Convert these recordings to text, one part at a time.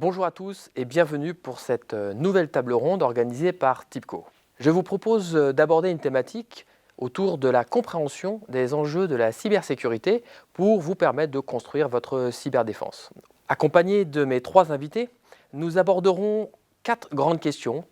Bonjour à tous et bienvenue pour cette nouvelle table ronde organisée par TIBCO. Je vous propose d'aborder une thématique autour de la compréhension des enjeux de la cybersécurité pour vous permettre de construire votre cyberdéfense. Accompagné de mes trois invités, nous aborderons 4 grandes questions,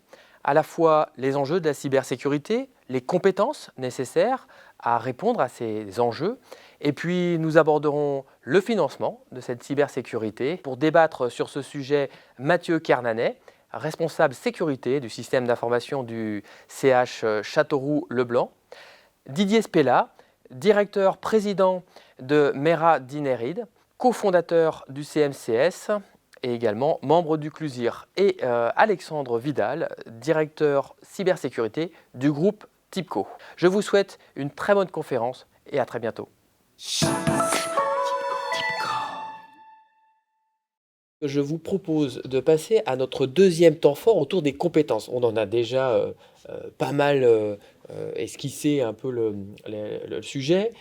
à la fois les enjeux de la cybersécurité, les compétences nécessaires à répondre à ces enjeux, et puis nous aborderons le financement de cette cybersécurité. Pour débattre sur ce sujet, Mathieu Kernanet, responsable sécurité du système d'information du CH Châteauroux-Leblanc, Didier Spella, directeur président de Mera Dinerid, cofondateur du CMCS et également membre du CLUSIR, et Alexandre Vidal, directeur cybersécurité du groupe TIBCO. Je vous souhaite une très bonne conférence et à très bientôt. Je vous propose de passer à notre deuxième temps fort autour des compétences. On en a déjà pas mal esquissé un peu le sujet.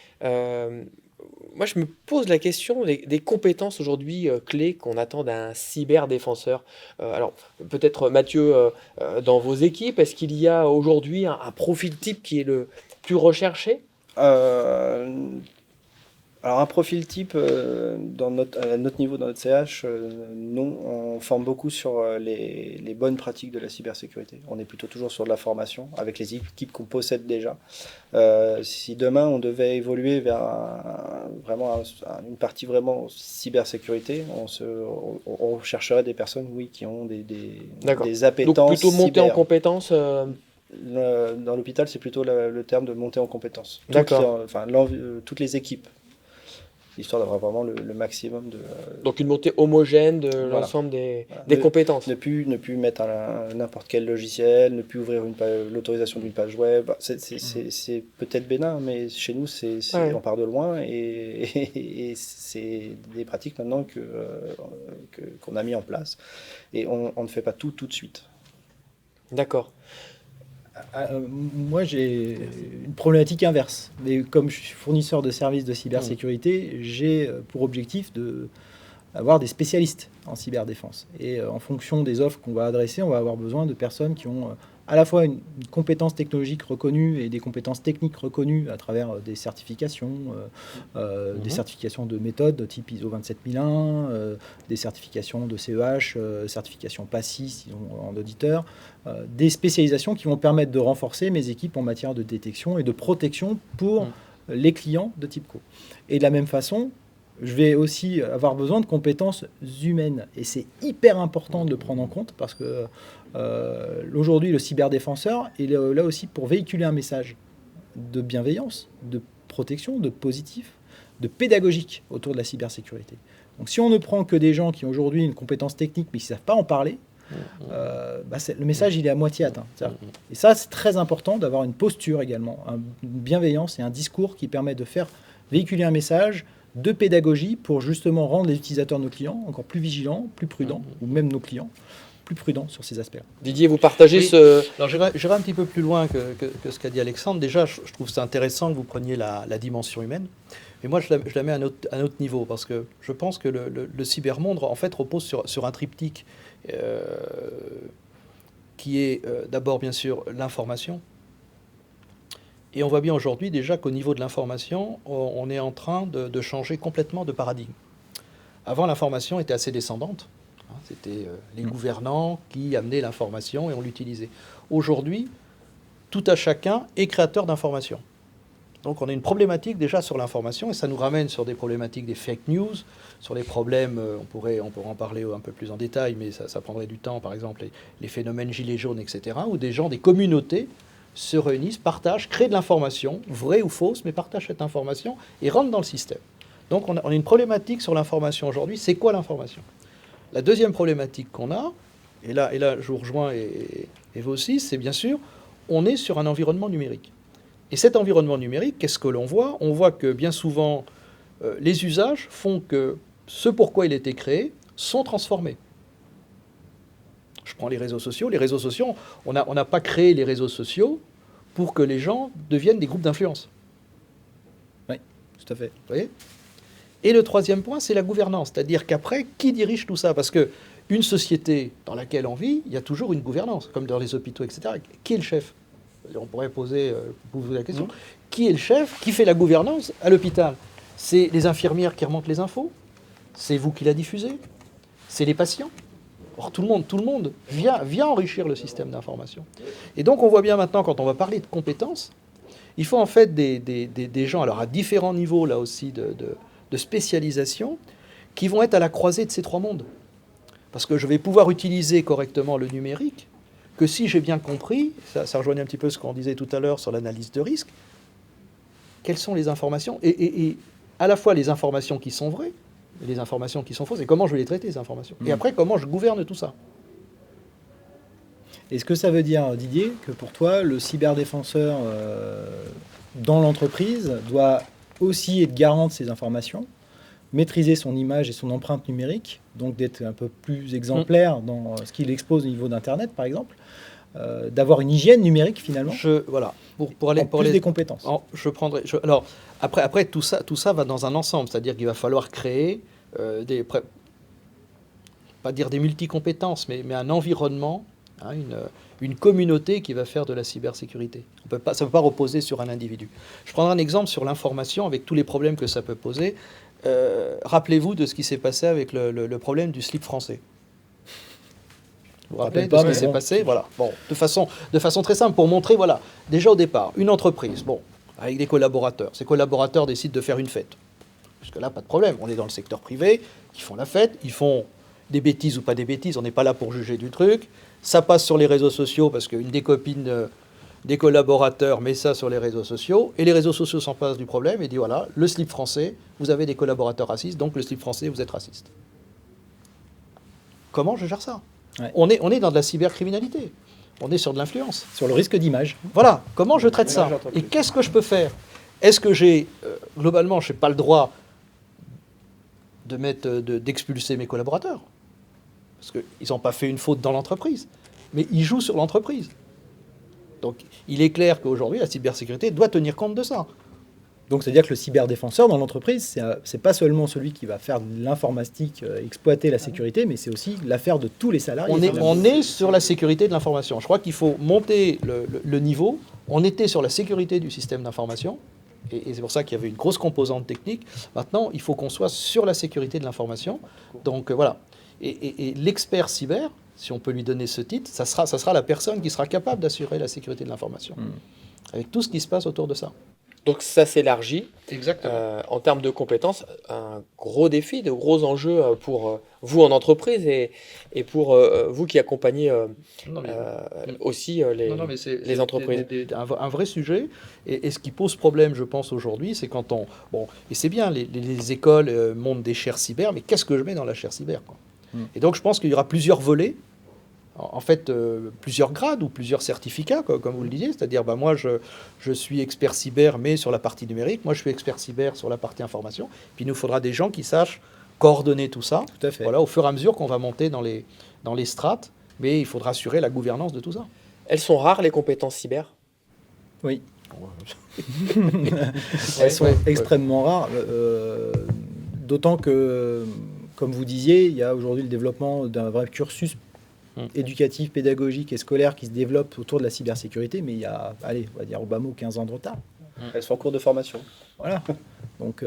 Moi, je me pose la question des compétences aujourd'hui clés qu'on attend d'un cyberdéfenseur. Alors, peut-être Mathieu, dans vos équipes, est-ce qu'il y a aujourd'hui un profil type qui est le plus recherché ? Alors un profil type à notre niveau, dans notre CH, non, on forme beaucoup sur les bonnes pratiques de la cybersécurité. On est plutôt toujours sur de la formation avec les équipes qu'on possède déjà. Si demain on devait évoluer vers une partie vraiment cybersécurité, on chercherait des personnes, oui, qui ont des appétences. Donc plutôt monter en compétences. Dans l'hôpital, c'est plutôt le terme de monter en compétences. D'accord. Toutes les équipes, histoire d'avoir vraiment le maximum de... Donc une montée homogène de Voilà. l'ensemble des Voilà. compétences. Ne plus mettre n'importe quel logiciel, ne plus ouvrir l'autorisation d'une page web. C'est peut-être bénin, mais chez nous, Ouais. on part de loin et c'est des pratiques maintenant qu'on a mis en place. Et on ne fait pas tout de suite. D'accord. Moi, j'ai une problématique inverse. Mais comme je suis fournisseur de services de cybersécurité, j'ai pour objectif d'avoir des spécialistes en cyberdéfense. Et en fonction des offres qu'on va adresser, on va avoir besoin de personnes qui ont à la fois une compétence technologique reconnue et des compétences techniques reconnues à travers des certifications, des certifications de méthode de type ISO 27001, des certifications de CEH, certification PASSI en auditeur, des spécialisations qui vont permettre de renforcer mes équipes en matière de détection et de protection pour les clients de TIBCO. Et de la même façon, je vais aussi avoir besoin de compétences humaines. Et c'est hyper important de le prendre en compte parce que aujourd'hui, le cyberdéfenseur est là aussi pour véhiculer un message de bienveillance, de protection, de positif, de pédagogique autour de la cybersécurité. Donc si on ne prend que des gens qui ont aujourd'hui une compétence technique mais qui ne savent pas en parler, le message il est à moitié atteint. Et ça, c'est très important d'avoir une posture également, une bienveillance et un discours qui permet de faire véhiculer un message de pédagogie pour justement rendre les utilisateurs de nos clients encore plus vigilants, plus prudents, ou même nos clients plus prudents sur ces aspects-là. Didier, vous partagez ce... Alors j'irai un petit peu plus loin que ce qu'a dit Alexandre. Déjà, je trouve ça intéressant que vous preniez la dimension humaine. Mais moi, je la mets à un autre niveau, parce que je pense que le cybermonde, en fait, repose sur un triptyque qui est d'abord, bien sûr, l'information. Et on voit bien aujourd'hui déjà qu'au niveau de l'information, on est en train de changer complètement de paradigme. Avant, l'information était assez descendante. C'était les gouvernants qui amenaient l'information et on l'utilisait. Aujourd'hui, tout à chacun est créateur d'informations. Donc on a une problématique déjà sur l'information et ça nous ramène sur des problématiques des fake news, sur les problèmes, on pourrait en parler un peu plus en détail, mais ça prendrait du temps, par exemple les phénomènes gilets jaunes, etc., où des gens, des communautés se réunissent, partagent, créent de l'information, vraie ou fausse, mais partagent cette information et rentrent dans le système. Donc on a une problématique sur l'information aujourd'hui. C'est quoi l'information ? La deuxième problématique qu'on a, et là je vous rejoins et vous aussi, c'est bien sûr, on est sur un environnement numérique. Et cet environnement numérique, qu'est-ce que l'on voit ? On voit que bien souvent, les usages font que ce pourquoi il a été créé sont transformés. Je prends les réseaux sociaux. Les réseaux sociaux, on n'a pas créé les réseaux sociaux pour que les gens deviennent des groupes d'influence. Oui, tout à fait. Vous voyez ? Et le troisième point, c'est la gouvernance. C'est-à-dire qu'après, qui dirige tout ça ? Parce qu'il une société dans laquelle on vit, il y a toujours une gouvernance, comme dans les hôpitaux, etc. Qui est le chef? On pourrait poser la question. Qui est le chef? Qui fait la gouvernance à l'hôpital? C'est les infirmières qui remontent les infos? C'est vous qui la diffusez? C'est les patients? Or, tout le monde vient enrichir le système d'information. Et donc, on voit bien maintenant, quand on va parler de compétences, il faut en fait des gens, alors à différents niveaux, là aussi, de spécialisation, qui vont être à la croisée de ces trois mondes. Parce que je vais pouvoir utiliser correctement le numérique que si j'ai bien compris, ça rejoignait un petit peu ce qu'on disait tout à l'heure sur l'analyse de risque, quelles sont les informations, et à la fois les informations qui sont vraies, et les informations qui sont fausses, et comment je vais les traiter, ces informations. Et après, comment je gouverne tout ça. Est-ce que ça veut dire, Didier, que pour toi, le cyberdéfenseur dans l'entreprise doit aussi être garant de ces informations, maîtriser son image et son empreinte numérique, donc d'être un peu plus exemplaire dans ce qu'il expose au niveau d'Internet, par exemple, d'avoir une hygiène numérique, finalement, Voilà, pour aller... plus des compétences. Alors, après tout ça va dans un ensemble, c'est-à-dire qu'il va falloir créer pas dire des multicompétences, mais un environnement, hein, une communauté qui va faire de la cybersécurité. Ça ne peut pas reposer sur un individu. Je prendrai un exemple sur l'information avec tous les problèmes que ça peut poser. Rappelez-vous de ce qui s'est passé avec le problème du slip français. Vous vous rappelez de ce qui s'est passé? Voilà. Bon, de façon très simple, pour montrer, voilà, déjà au départ, une entreprise, bon, avec des collaborateurs. Ces collaborateurs décident de faire une fête. Jusque-là, pas de problème. On est dans le secteur privé, ils font la fête, ils font des bêtises ou pas des bêtises, on n'est pas là pour juger du truc. Ça passe sur les réseaux sociaux parce qu'une des copines des collaborateurs met ça sur les réseaux sociaux, et les réseaux sociaux s'en passent du problème et disent, voilà, le slip français, vous avez des collaborateurs racistes, donc le slip français, vous êtes raciste. Comment je gère ça? Ouais. On est dans de la cybercriminalité. On est sur de l'influence. Sur le risque d'image. Voilà. Comment je traite ça? Et qu'est-ce que je peux faire? Est-ce que globalement, je n'ai pas le droit d'expulser mes collaborateurs? Parce qu'ils n'ont pas fait une faute dans l'entreprise. Mais ils jouent sur l'entreprise. Donc, il est clair qu'aujourd'hui, la cybersécurité doit tenir compte de ça. Donc, c'est-à-dire que le cyberdéfenseur dans l'entreprise, c'est pas seulement celui qui va faire de l'informatique, exploiter la sécurité, mais c'est aussi l'affaire de tous les salariés. On est sur la sécurité de l'information. Je crois qu'il faut monter le niveau. On était sur la sécurité du système d'information, et c'est pour ça qu'il y avait une grosse composante technique. Maintenant, il faut qu'on soit sur la sécurité de l'information. Donc, voilà. Et l'expert cyber, si on peut lui donner ce titre, ça sera la personne qui sera capable d'assurer la sécurité de l'information, avec tout ce qui se passe autour de ça. Donc ça s'élargit. Exactement. En termes de compétences, un gros défi, de gros enjeux pour vous en entreprise et pour vous qui accompagnez aussi les entreprises. Un vrai sujet. Et ce qui pose problème, je pense, aujourd'hui, c'est quand on... Bon, et c'est bien, les écoles montent des chaires cyber, mais qu'est-ce que je mets dans la chaire cyber, quoi? Et donc, je pense qu'il y aura plusieurs volets. En fait, plusieurs grades ou plusieurs certificats, comme vous le disiez. C'est-à-dire, moi, je suis expert cyber, mais sur la partie numérique. Moi, je suis expert cyber sur la partie information. Puis, il nous faudra des gens qui sachent coordonner tout ça. Tout à fait. Voilà, au fur et à mesure qu'on va monter dans les strates. Mais il faudra assurer la gouvernance de tout ça. Elles sont rares, les compétences cyber? Oui. Elles sont extrêmement rares. D'autant que, comme vous disiez, il y a aujourd'hui le développement d'un vrai cursus éducatif, pédagogique et scolaire qui se développe autour de la cybersécurité, mais il y a, allez, on va dire au bas mot, 15 ans de retard. Elles sont en cours de formation. Voilà. Donc,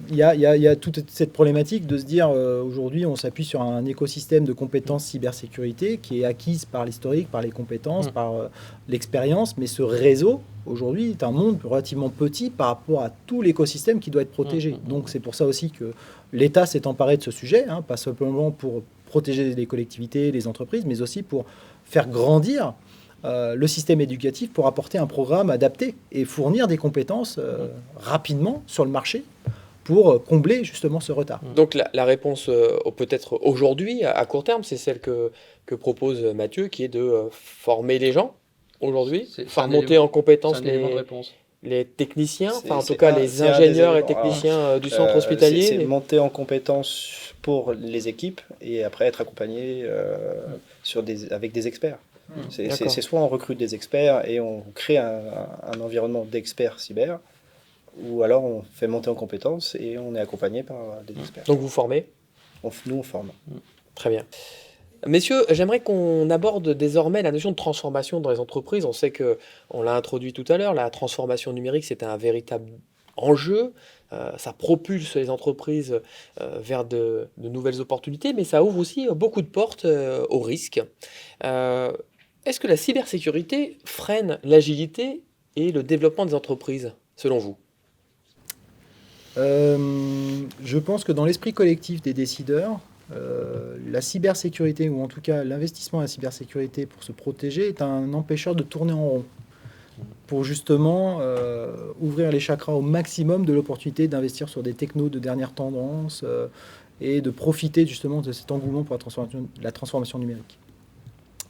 il y a toute cette problématique de se dire, aujourd'hui, on s'appuie sur un écosystème de compétences cybersécurité qui est acquise par l'historique, par les compétences, par l'expérience, mais ce réseau, aujourd'hui, est un monde relativement petit par rapport à tout l'écosystème qui doit être protégé. Donc, c'est pour ça aussi que l'État s'est emparé de ce sujet, hein, pas simplement pour protéger les collectivités, les entreprises, mais aussi pour faire grandir le système éducatif pour apporter un programme adapté et fournir des compétences rapidement sur le marché pour combler justement ce retard. Donc la réponse peut-être aujourd'hui, à court terme, c'est celle que propose Mathieu, qui est de former les gens aujourd'hui, faire monter en compétence les techniciens, en tout cas les ingénieurs et techniciens du centre hospitalier. C'est monter en compétence pour les équipes et après être accompagné avec des experts. C'est soit on recrute des experts et on crée un environnement d'experts cyber, ou alors on fait monter en compétences et on est accompagné par des experts. Donc vous formez? Nous, on forme. Très bien. Messieurs, j'aimerais qu'on aborde désormais la notion de transformation dans les entreprises. On sait que, on l'a introduit tout à l'heure, la transformation numérique, c'est un véritable enjeu. Ça propulse les entreprises vers de nouvelles opportunités, mais ça ouvre aussi beaucoup de portes au risque. Est-ce que la cybersécurité freine l'agilité et le développement des entreprises, selon vous? Je pense que dans l'esprit collectif des décideurs, la cybersécurité, ou en tout cas l'investissement à la cybersécurité pour se protéger, est un empêcheur de tourner en rond, pour justement ouvrir les chakras au maximum de l'opportunité d'investir sur des technos de dernière tendance et de profiter justement de cet engouement pour la transformation numérique.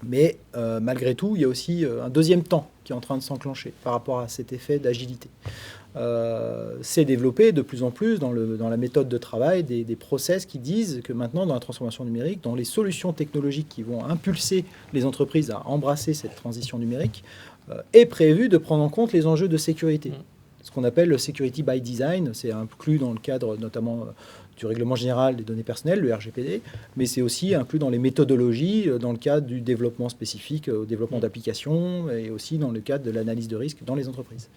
Mais malgré tout, il y a aussi un deuxième temps qui est en train de s'enclencher par rapport à cet effet d'agilité. C'est développé de plus en plus dans la méthode de travail des process qui disent que maintenant, dans la transformation numérique, dans les solutions technologiques qui vont impulser les entreprises à embrasser cette transition numérique, est prévu de prendre en compte les enjeux de sécurité. Ce qu'on appelle le security by design, c'est inclus dans le cadre notamment du règlement général des données personnelles, le RGPD, mais c'est aussi inclus dans les méthodologies, dans le cadre du développement spécifique, au développement d'applications, et aussi dans le cadre de l'analyse de risque dans les entreprises.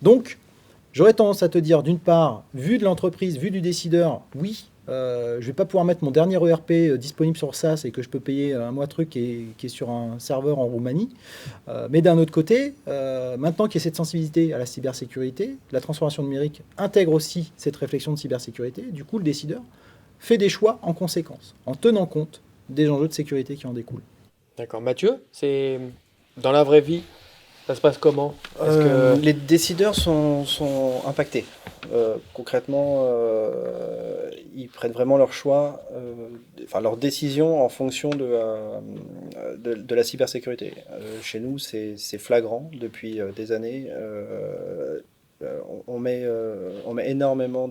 Donc, j'aurais tendance à te dire, d'une part, vu de l'entreprise, vu du décideur, oui, je ne vais pas pouvoir mettre mon dernier ERP disponible sur SaaS et que je peux payer un mois truc qui est sur un serveur en Roumanie. Mais d'un autre côté, maintenant qu'il y a cette sensibilité à la cybersécurité, la transformation numérique intègre aussi cette réflexion de cybersécurité. Du coup, le décideur fait des choix en conséquence, en tenant compte des enjeux de sécurité qui en découlent. D'accord. Mathieu, c'est dans la vraie vie, ça se passe comment? Est-ce que... Les décideurs sont impactés. Concrètement, ils prennent vraiment leur choix, leurs décisions en fonction de la cybersécurité. Chez nous, c'est flagrant depuis des années. On met énormément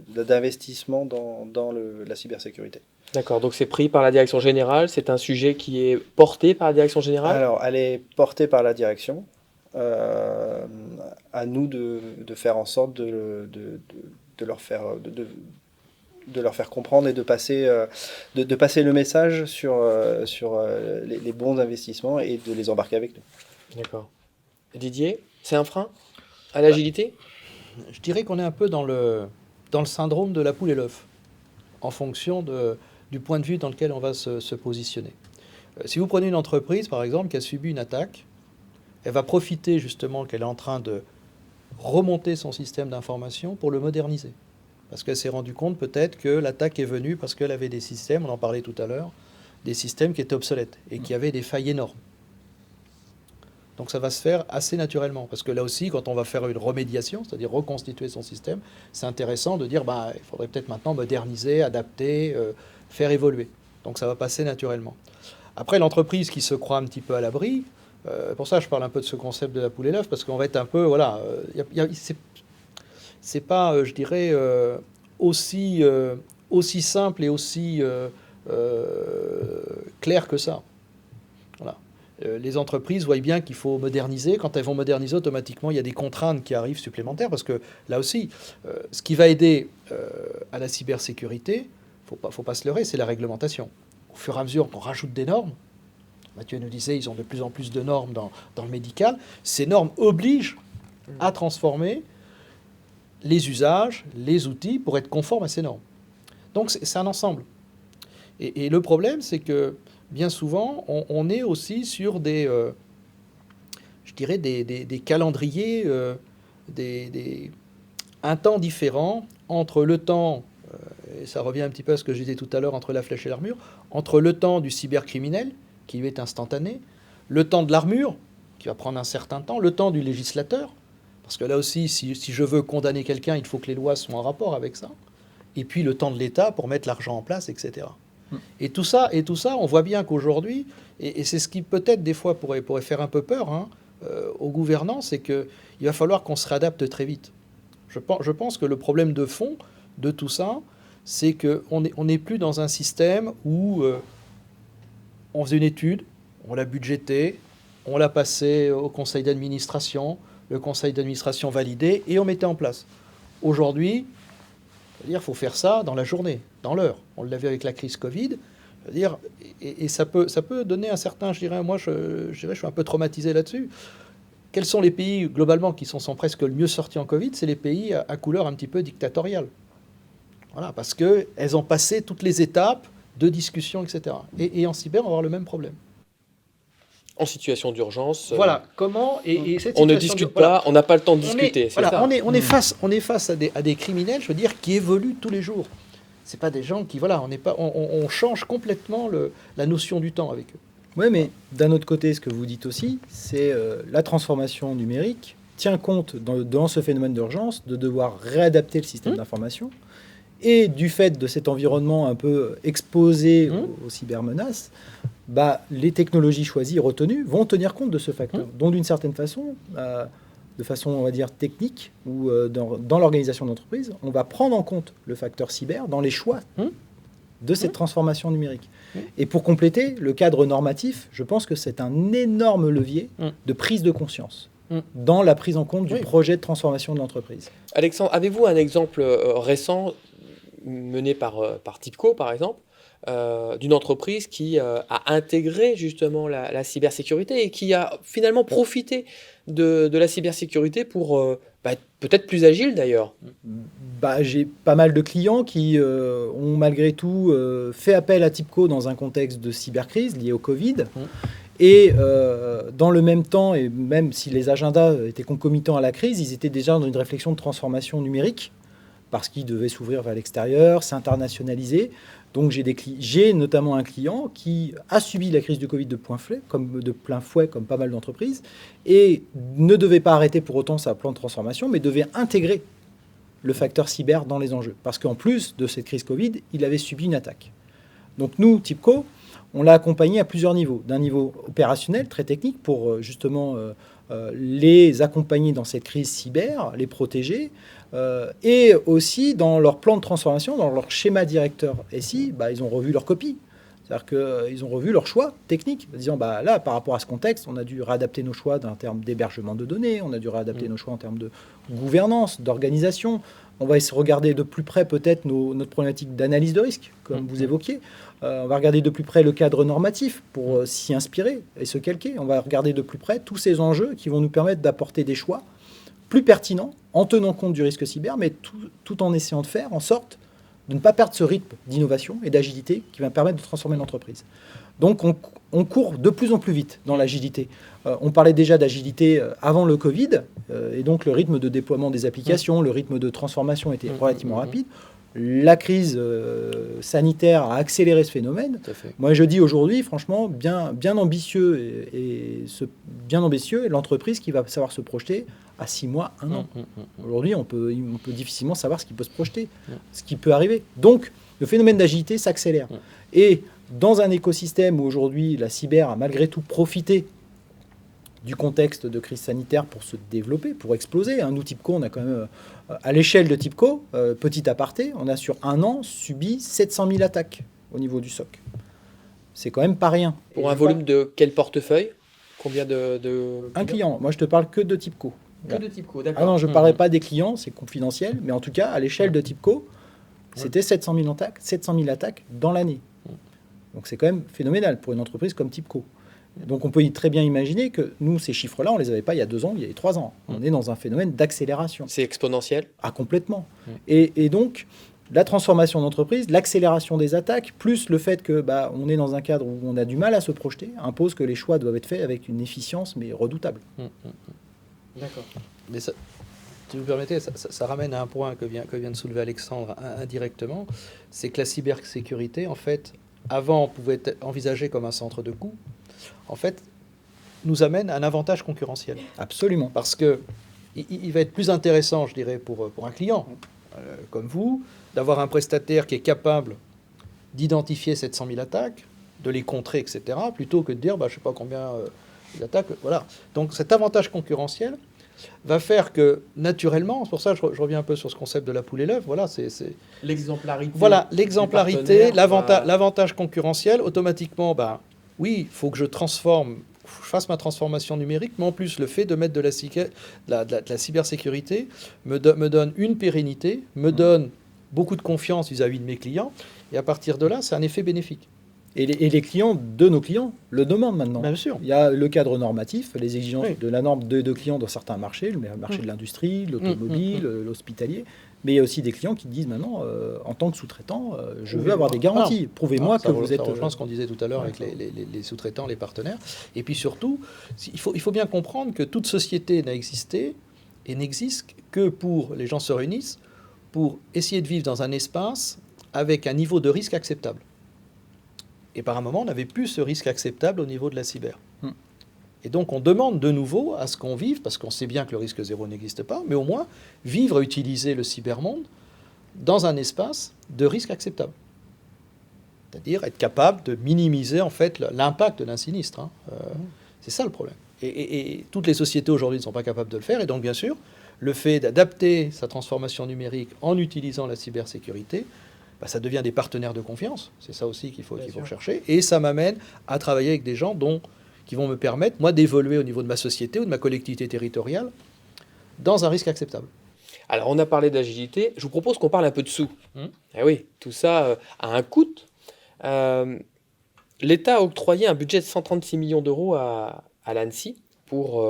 d'investissement dans la cybersécurité. D'accord, donc c'est pris par la direction générale, c'est un sujet qui est porté par la direction générale? Alors, elle est portée par la direction. À nous de faire en sorte de leur faire comprendre et de passer le message sur les bons investissements et de les embarquer avec nous. D'accord. Didier, c'est un frein à l'agilité? Je dirais qu'on est un peu dans le syndrome de la poule et l'œuf, en fonction du point de vue dans lequel on va se positionner. Si vous prenez une entreprise, par exemple, qui a subi une attaque, elle va profiter justement qu'elle est en train de remonter son système d'information pour le moderniser. Parce qu'elle s'est rendue compte peut-être que l'attaque est venue parce qu'elle avait des systèmes, on en parlait tout à l'heure, des systèmes qui étaient obsolètes et qui avaient des failles énormes. Donc ça va se faire assez naturellement. Parce que là aussi, quand on va faire une remédiation, c'est-à-dire reconstituer son système, c'est intéressant de dire il faudrait peut-être maintenant moderniser, adapter, faire évoluer. Donc ça va passer naturellement. Après, l'entreprise qui se croit un petit peu à l'abri, pour ça je parle un peu de ce concept de la poule et l'œuf, parce qu'on va être un peu, c'est pas, je dirais, aussi simple et aussi clair que ça. Voilà. Les entreprises voient bien qu'il faut moderniser. Quand elles vont moderniser, automatiquement, il y a des contraintes qui arrivent supplémentaires, parce que là aussi, ce qui va aider à la cybersécurité, faut pas se leurrer, c'est la réglementation. Au fur et à mesure qu'on rajoute des normes, Mathieu nous disait, ils ont de plus en plus de normes dans le médical. Ces normes obligent à transformer les usages, les outils pour être conformes à ces normes. Donc c'est un ensemble. Et le problème, c'est que bien souvent, on est aussi sur des calendriers, un temps différent entre le temps, et ça revient un petit peu à ce que je disais tout à l'heure, entre la flèche et l'armure, entre le temps du cybercriminel, qui lui est instantané, le temps de l'armure, qui va prendre un certain temps, le temps du législateur, parce que là aussi, si je veux condamner quelqu'un, il faut que les lois soient en rapport avec ça, et puis le temps de l'État pour mettre l'argent en place, etc. Et tout ça, on voit bien qu'aujourd'hui, et c'est ce qui peut-être des fois pourrait faire un peu peur aux gouvernants, c'est qu'il va falloir qu'on se réadapte très vite. Je pense que le problème de fond de tout ça, c'est qu'on n'est plus dans un système où on faisait une étude, on l'a budgétée, on l'a passée au conseil d'administration, le conseil d'administration validé, et on mettait en place. Aujourd'hui, il faut faire ça dans la journée, dans l'heure. On l'a vu avec la crise Covid. C'est-à-dire, et ça peut donner un certain, je dirais, moi, je suis un peu traumatisé là-dessus. Quels sont les pays, globalement, qui sont presque le mieux sortis en Covid? C'est les pays à couleur un petit peu dictatoriale. Voilà, parce qu'elles ont passé toutes les étapes de discussion, etc. Et en cyber, on va avoir le même problème. En situation d'urgence. Voilà, comment et cette on ne situation discute voilà. pas, on n'a pas le temps de discuter. Voilà, ça. on est face à des criminels, je veux dire, qui évoluent tous les jours. C'est pas des gens qui, voilà, on change complètement la notion du temps avec eux. Oui, mais d'un autre côté, ce que vous dites aussi, c'est la transformation numérique tient compte dans ce phénomène d'urgence de devoir réadapter le système d'information. Et du fait de cet environnement un peu exposé aux cybermenaces, les technologies choisies, retenues, vont tenir compte de ce facteur. Donc, d'une certaine façon, de façon, on va dire, technique, ou dans l'organisation d'entreprise, on va prendre en compte le facteur cyber dans les choix de cette transformation numérique. Et pour compléter, le cadre normatif, je pense que c'est un énorme levier de prise de conscience dans la prise en compte du projet de transformation de l'entreprise. Alexandre, avez-vous un exemple récent mené par TIPCO, par exemple, d'une entreprise qui a intégré justement la cybersécurité et qui a finalement profité de la cybersécurité pour être peut-être plus agile d'ailleurs? J'ai pas mal de clients qui ont malgré tout fait appel à TIPCO dans un contexte de cybercrise liée au Covid. Et dans le même temps, et même si les agendas étaient concomitants à la crise, ils étaient déjà dans une réflexion de transformation numérique parce qu'ils devaient s'ouvrir vers l'extérieur, s'internationaliser. Donc j'ai notamment un client qui a subi la crise du Covid de plein fouet, comme pas mal d'entreprises, et ne devait pas arrêter pour autant sa plan de transformation, mais devait intégrer le facteur cyber dans les enjeux. Parce qu'en plus de cette crise Covid, il avait subi une attaque. Donc nous, TIPCO, on l'a accompagné à plusieurs niveaux. D'un niveau opérationnel, très technique, pour justement les accompagner dans cette crise cyber, les protéger, et aussi dans leur plan de transformation, dans leur schéma directeur SI, ils ont revu leur copie. C'est-à-dire qu'ils ont revu leur choix technique, en disant là, par rapport à ce contexte, on a dû réadapter nos choix en termes d'hébergement de données, on a dû réadapter nos choix en termes de gouvernance, d'organisation. On va essayer de regarder de plus près peut-être notre problématique d'analyse de risque, comme vous évoquiez. On va regarder de plus près le cadre normatif pour s'y inspirer et se calquer. On va regarder de plus près tous ces enjeux qui vont nous permettre d'apporter des choix plus pertinents en tenant compte du risque cyber, mais tout en essayant de faire en sorte de ne pas perdre ce rythme d'innovation et d'agilité qui va permettre de transformer l'entreprise. Donc on court de plus en plus vite dans l'agilité. On parlait déjà d'agilité avant le Covid, et donc le rythme de déploiement des applications, le rythme de transformation était relativement rapide. La crise sanitaire a accéléré ce phénomène. Moi, je dis aujourd'hui, franchement, bien ambitieux, et l'entreprise qui va savoir se projeter à 6 mois, 1 an. Aujourd'hui, on peut difficilement savoir ce qui peut se projeter, ce qui peut arriver. Donc, le phénomène d'agilité s'accélère. Et dans un écosystème où aujourd'hui, la cyber a malgré tout profité du contexte de crise sanitaire pour se développer, pour exploser. Nous, TIPCO, on a quand même, à l'échelle de TIPCO, petit aparté, on a sur 1 an subi 700 000 attaques au niveau du SOC. C'est quand même pas rien. Pour un volume de quel portefeuille? Combien Un client. Moi, je te parle que de TIPCO. Que de TIPCO, d'accord. Ah non, je ne parlerai pas des clients, c'est confidentiel, mais en tout cas, à l'échelle de TIPCO, c'était 700 000 attaques dans l'année. Donc c'est quand même phénoménal pour une entreprise comme TIPCO. Donc on peut très bien imaginer que nous, ces chiffres-là, on ne les avait pas il y a 2 ans, il y a 3 ans. On est dans un phénomène d'accélération. C'est exponentiel? Ah, complètement. Et donc, la transformation d'entreprise, l'accélération des attaques, plus le fait que on est dans un cadre où on a du mal à se projeter, impose que les choix doivent être faits avec une efficience, mais redoutable. D'accord. Mais ça, si vous permettez, ça ramène à un point que vient de soulever Alexandre indirectement, c'est que la cybersécurité, en fait, avant, pouvait être envisagée comme un centre de coût, en fait, nous amène à un avantage concurrentiel. Absolument. Parce que il va être plus intéressant, je dirais, pour un client comme vous, d'avoir un prestataire qui est capable d'identifier 700 000 attaques, de les contrer, etc., plutôt que de dire, je ne sais pas combien d'attaques. Voilà. Donc cet avantage concurrentiel va faire que, naturellement, c'est pour ça que je reviens un peu sur ce concept de la poule et l'œuf, voilà, c'est... L'exemplarité. Voilà, l'exemplarité, l'avantage concurrentiel, automatiquement, oui, il faut que je fasse ma transformation numérique, mais en plus, le fait de mettre de la cybersécurité me donne une pérennité, me donne beaucoup de confiance vis-à-vis de mes clients, et à partir de là, c'est un effet bénéfique. Et les clients de nos clients le demandent maintenant. Bien sûr. Il y a le cadre normatif, les exigences Oui. de la norme de clients dans certains marchés, le marché de l'industrie, l'automobile, l'hospitalier. Mais il y a aussi des clients qui disent maintenant, en tant que sous-traitant, je veux avoir des garanties. Prouvez-moi que vous êtes... Ça rejoint ce qu'on disait tout à l'heure avec les sous-traitants, les partenaires. Et puis surtout, il faut bien comprendre que toute société n'a existé et n'existe que pour, les gens se réunissent, pour essayer de vivre dans un espace avec un niveau de risque acceptable. Et par un moment, on n'avait plus ce risque acceptable au niveau de la cyber. Et donc, on demande de nouveau à ce qu'on vive, parce qu'on sait bien que le risque zéro n'existe pas, mais au moins vivre et utiliser le cybermonde dans un espace de risque acceptable. C'est-à-dire être capable de minimiser en fait l'impact d'un sinistre. C'est ça le problème. Et toutes les sociétés aujourd'hui ne sont pas capables de le faire. Et donc, bien sûr, le fait d'adapter sa transformation numérique en utilisant la cybersécurité, ça devient des partenaires de confiance. C'est ça aussi qu'il faut chercher. Et ça m'amène à travailler avec des gens qui vont me permettre, moi, d'évoluer au niveau de ma société ou de ma collectivité territoriale dans un risque acceptable. Alors, on a parlé d'agilité. Je vous propose qu'on parle un peu de sous. Eh oui, tout ça a un coût. L'État a octroyé un budget de 136 millions d'euros à l'ANSSI pour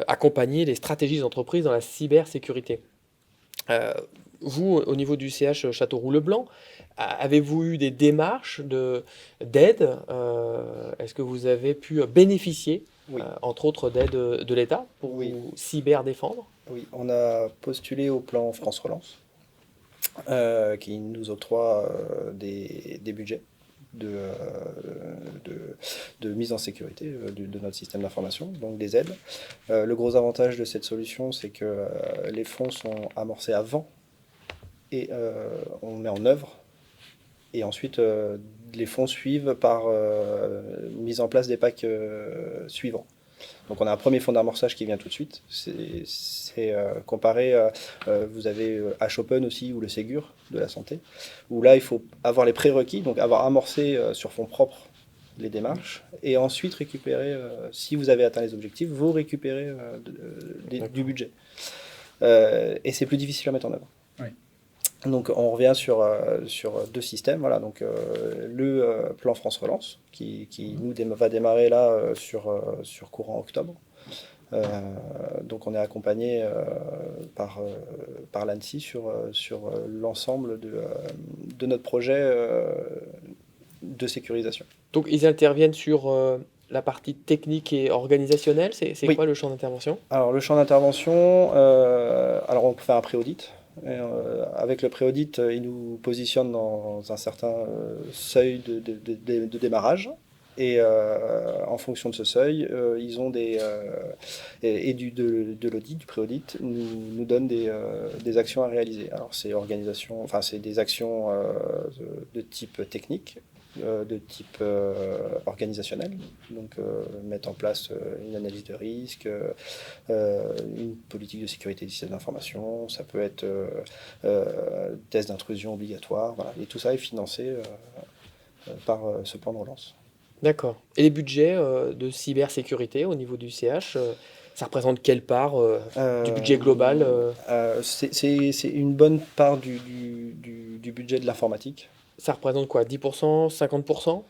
accompagner les stratégies d'entreprise dans la cybersécurité. Vous, au niveau du CH Châteauroux-le-Blanc, avez-vous eu des démarches d'aide Est-ce que vous avez pu bénéficier, entre autres, d'aide de l'État pour vous cyberdéfendre? Oui, on a postulé au plan France Relance, qui nous octroie des budgets de mise en sécurité de notre système d'information, donc des aides. Le gros avantage de cette solution, c'est que les fonds sont amorcés avant et on met en œuvre. Et ensuite, les fonds suivent par mise en place des packs suivants. Donc on a un premier fonds d'amorçage qui vient tout de suite. C'est comparé, vous avez H-Open aussi, ou le Ségur de la santé, où là il faut avoir les prérequis, donc avoir amorcé sur fonds propres les démarches, et ensuite récupérer, si vous avez atteint les objectifs, vous récupérez du budget. Et c'est plus difficile à mettre en œuvre. Oui. Donc on revient sur deux systèmes. Voilà, donc le plan France Relance qui va démarrer là sur courant octobre. Donc on est accompagné par l'ANSSI sur l'ensemble de notre projet de sécurisation. Donc ils interviennent sur la partie technique et organisationnelle. C'est Oui. quoi le champ d'intervention? Alors le champ d'intervention, alors on peut faire un pré-audit. Avec le pré-audit, il nous positionne dans un certain seuil de démarrage. Et en fonction de ce seuil, ils ont de l'audit, du pré-audit, nous donnent des actions à réaliser. Alors c'est des actions de type technique, de type organisationnel, donc mettre en place une analyse de risque, une politique de sécurité du système d'information, ça peut être test d'intrusion obligatoire, voilà. Et tout ça est financé par ce plan de relance. D'accord. Et les budgets de cybersécurité au niveau du CH, ça représente quelle part du budget global C'est une bonne part du budget de l'informatique. Ça représente quoi? 10%, 50%?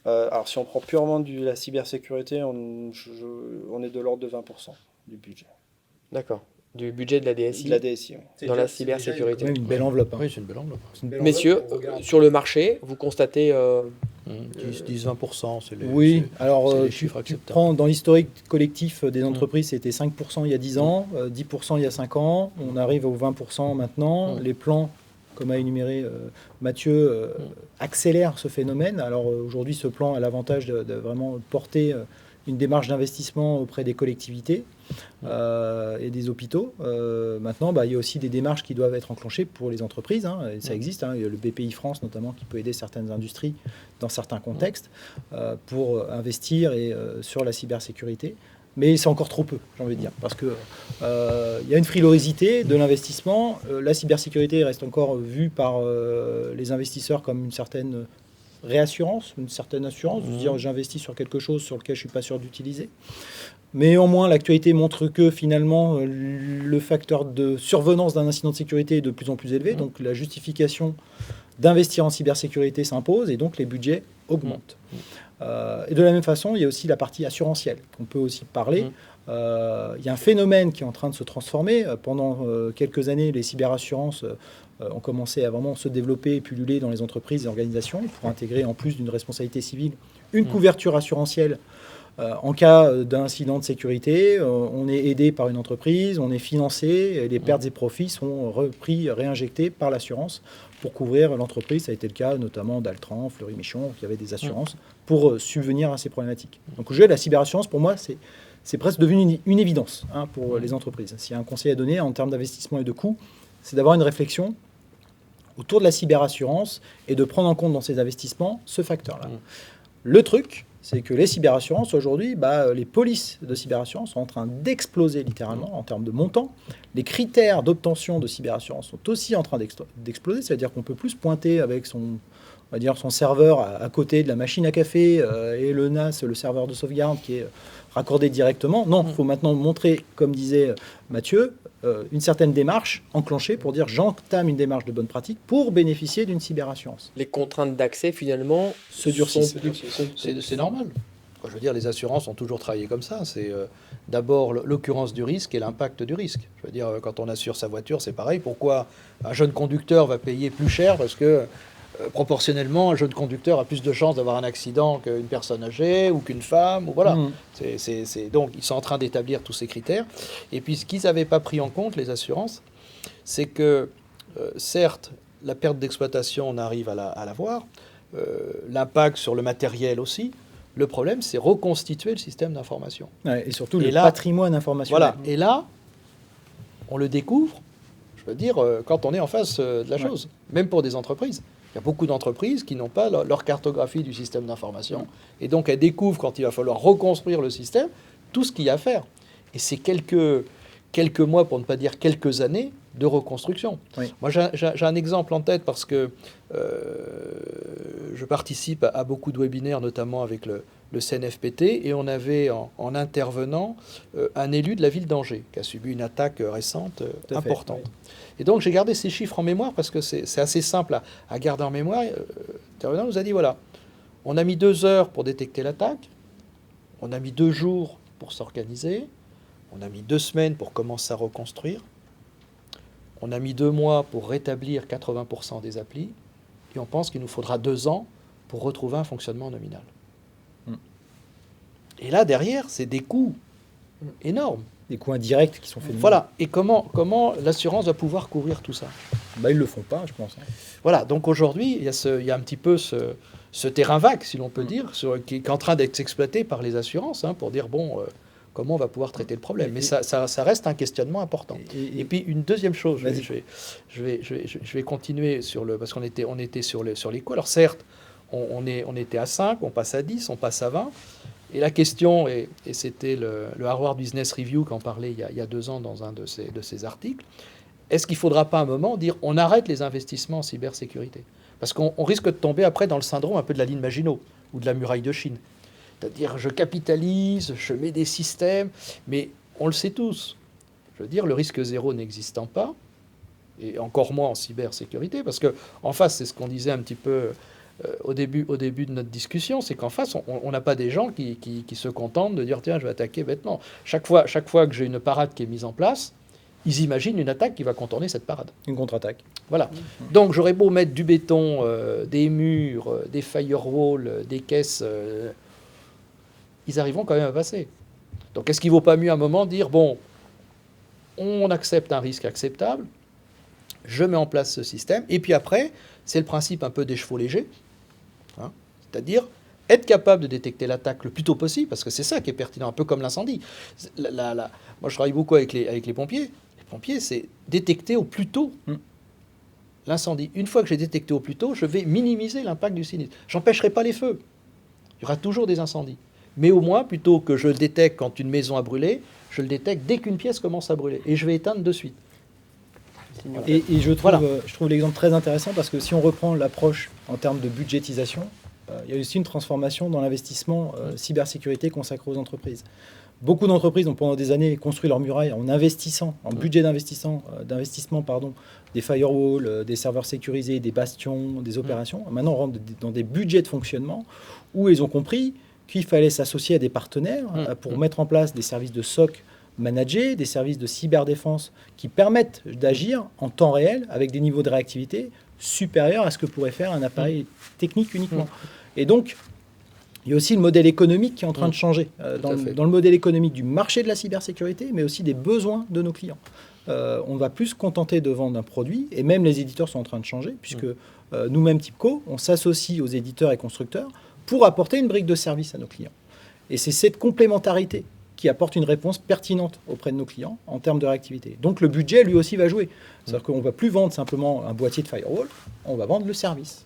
Alors si on prend purement de la cybersécurité, on est de l'ordre de 20% du budget. D'accord. Du budget de la DSI, De la DSI, oui. dans la cybersécurité. C'est quand même une belle enveloppe. Oui, c'est une belle enveloppe. C'est une belle Messieurs, enveloppe, on regarde. sur le marché, vous constatez 10-20%, c'est les, Oui, alors c'est les tu chiffres acceptables. prends dans l'historique collectif des entreprises, c'était 5% il y a 10 ans, 10% il y a 5 ans, on arrive aux 20% maintenant. Les plans, comme a énuméré Mathieu, accélèrent ce phénomène. Alors aujourd'hui, ce plan a l'avantage de vraiment porter une démarche d'investissement auprès des collectivités et des hôpitaux. Maintenant, il y a aussi des démarches qui doivent être enclenchées pour les entreprises. Et ça existe. Il y a le BPI France notamment qui peut aider certaines industries dans certains contextes pour investir sur la cybersécurité. Mais c'est encore trop peu, j'ai envie de dire, parce que y a une frilosité de l'investissement. La cybersécurité reste encore vue par les investisseurs comme une certaine réassurance, une certaine assurance, de se dire j'investis sur quelque chose sur lequel je ne suis pas sûr d'utiliser. Mais néanmoins, l'actualité montre que finalement, le facteur de survenance d'un incident de sécurité est de plus en plus élevé. Donc la justification d'investir en cybersécurité s'impose et donc les budgets augmentent. Et de la même façon, il y a aussi la partie assurantielle qu'on peut aussi parler. Il y a un phénomène qui est en train de se transformer. Pendant quelques années, les cyberassurances ont commencé à vraiment se développer et pulluler dans les entreprises et organisations pour intégrer, en plus d'une responsabilité civile, une couverture assurantielle. En cas d'incident de sécurité, on est aidé par une entreprise, on est financé, et les pertes et profits sont repris, réinjectés par l'assurance pour couvrir l'entreprise. Ça a été le cas notamment d'Altran, Fleury-Michon, qui avait des assurances pour subvenir à ces problématiques. Donc la cyberassurance, pour moi, c'est presque devenu une évidence pour les entreprises. S'il y a un conseil à donner en termes d'investissement et de coûts, c'est d'avoir une réflexion autour de la cyberassurance et de prendre en compte dans ces investissements ce facteur-là. Le truc, c'est que les cyberassurances, aujourd'hui, les polices de cyberassurance sont en train d'exploser littéralement en termes de montant. Les critères d'obtention de cyberassurance sont aussi en train d'exploser, c'est-à-dire qu'on ne peut plus se pointer avec son serveur à côté de la machine à café et le NAS, le serveur de sauvegarde qui est raccordé directement. Non, il faut maintenant montrer, comme disait Mathieu, une certaine démarche enclenchée pour dire j'entame une démarche de bonne pratique pour bénéficier d'une cyberassurance. Les contraintes d'accès, finalement, se durcissent. C'est normal. Je veux dire, les assurances ont toujours travaillé comme ça. C'est d'abord l'occurrence du risque et l'impact du risque. Je veux dire, quand on assure sa voiture, c'est pareil. Pourquoi un jeune conducteur va payer plus cher? Parce que proportionnellement, un jeune conducteur a plus de chances d'avoir un accident qu'une personne âgée ou qu'une femme. Ou voilà. Donc, ils sont en train d'établir tous ces critères. Et puis, ce qu'ils n'avaient pas pris en compte, les assurances, c'est que, certes, la perte d'exploitation, on arrive à la voir. L'impact sur le matériel aussi. Le problème, c'est reconstituer le système d'information. Ouais, et surtout le patrimoine informationnel. Voilà. Et là, on le découvre, je veux dire, quand on est en face de la chose. Même pour des entreprises. Il y a beaucoup d'entreprises qui n'ont pas leur cartographie du système d'information. Et donc, elles découvrent, quand il va falloir reconstruire le système, tout ce qu'il y a à faire. Et c'est quelques mois, pour ne pas dire quelques années, de reconstruction. Oui. Moi, j'ai un exemple en tête parce que je participe à beaucoup de webinaires, notamment avec le CNFPT, et on avait en intervenant un élu de la ville d'Angers qui a subi une attaque récente importante. Oui. Et donc, j'ai gardé ces chiffres en mémoire parce que c'est assez simple à garder en mémoire. L'intervenant nous a dit, voilà, on a mis 2 heures pour détecter l'attaque, on a mis 2 jours pour s'organiser, on a mis 2 semaines pour commencer à reconstruire, on a mis 2 mois pour rétablir 80% des applis, et on pense qu'il nous faudra 2 ans pour retrouver un fonctionnement nominal. Et là, derrière, c'est des coûts énormes. Des coûts indirects qui sont faits. Voilà. Et comment l'assurance va pouvoir couvrir tout ça? Ils ne le font pas, je pense. Voilà. Donc aujourd'hui, il y a un petit peu ce terrain vague, si l'on peut dire, qui est en train d'être exploité par les assurances pour dire, comment on va pouvoir traiter le problème. Mais ça reste un questionnement important. Et puis, une deuxième chose, je vais continuer parce qu'on était sur les coûts. Alors certes, on était à 5, on passe à 10, on passe à 20. Et la question, et c'était le Harvard Business Review qui en parlait il y a 2 ans dans un de ses articles, est-ce qu'il ne faudra pas à un moment dire on arrête les investissements en cybersécurité? Parce qu'on risque de tomber après dans le syndrome un peu de la ligne Maginot ou de la muraille de Chine. C'est-à-dire je capitalise, je mets des systèmes, mais on le sait tous. Je veux dire, le risque zéro n'existant pas, et encore moins en cybersécurité, parce qu'en face, c'est ce qu'on disait un petit peu au début de notre discussion, c'est qu'en face, on n'a pas des gens qui se contentent de dire tiens, je vais attaquer bêtement. Chaque fois que j'ai une parade qui est mise en place, ils imaginent une attaque qui va contourner cette parade. Une contre-attaque. Voilà. Donc j'aurais beau mettre du béton, des murs, des firewalls, des caisses, ils arriveront quand même à passer. Donc est-ce qu'il ne vaut pas mieux à un moment dire bon, on accepte un risque acceptable, je mets en place ce système, et puis après, c'est le principe un peu des chevaux légers, c'est-à-dire être capable de détecter l'attaque le plus tôt possible, parce que c'est ça qui est pertinent, un peu comme l'incendie. Moi, je travaille beaucoup avec les pompiers. Les pompiers, c'est détecter au plus tôt l'incendie. Une fois que j'ai détecté au plus tôt, je vais minimiser l'impact du sinistre. J'empêcherai pas les feux. Il y aura toujours des incendies. Mais au moins, plutôt que je le détecte quand une maison a brûlé, je le détecte dès qu'une pièce commence à brûler. Et je vais éteindre de suite. Et je trouve l'exemple très intéressant parce que si on reprend l'approche en termes de budgétisation, il y a aussi une transformation dans l'investissement cybersécurité consacré aux entreprises. Beaucoup d'entreprises ont pendant des années construit leurs murailles en investissant, en budget d'investissement, des firewalls, des serveurs sécurisés, des bastions, des opérations. Maintenant, on rentre dans des budgets de fonctionnement où ils ont compris qu'il fallait s'associer à des partenaires pour mettre en place des services de SOC managés, des services de cyberdéfense qui permettent d'agir en temps réel avec des niveaux de réactivité supérieurs à ce que pourrait faire un appareil technique uniquement. Et donc, il y a aussi le modèle économique qui est en train de changer, dans le modèle économique du marché de la cybersécurité, mais aussi des besoins de nos clients. On va plus se contenter de vendre un produit, et même les éditeurs sont en train de changer, puisque nous-mêmes, Tipco, on s'associe aux éditeurs et constructeurs pour apporter une brique de service à nos clients. Et c'est cette complémentarité qui apporte une réponse pertinente auprès de nos clients en termes de réactivité. Donc le budget, lui aussi, va jouer. C'est-à-dire qu'on ne va plus vendre simplement un boîtier de firewall, on va vendre le service.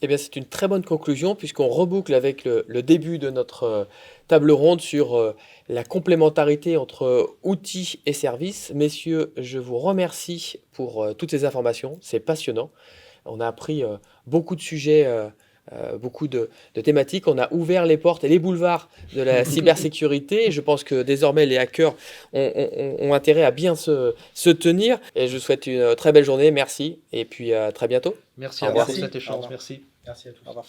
Eh bien, c'est une très bonne conclusion puisqu'on reboucle avec le début de notre table ronde sur la complémentarité entre outils et services. Messieurs, je vous remercie pour toutes ces informations. C'est passionnant. On a appris beaucoup de sujets, beaucoup de thématiques. On a ouvert les portes et les boulevards de la cybersécurité. Et je pense que désormais, les hackers ont intérêt à bien se tenir. Et je vous souhaite une très belle journée. Merci. Et puis, à très bientôt. Merci à vous pour cet échange. Merci. Merci à tous. Au revoir.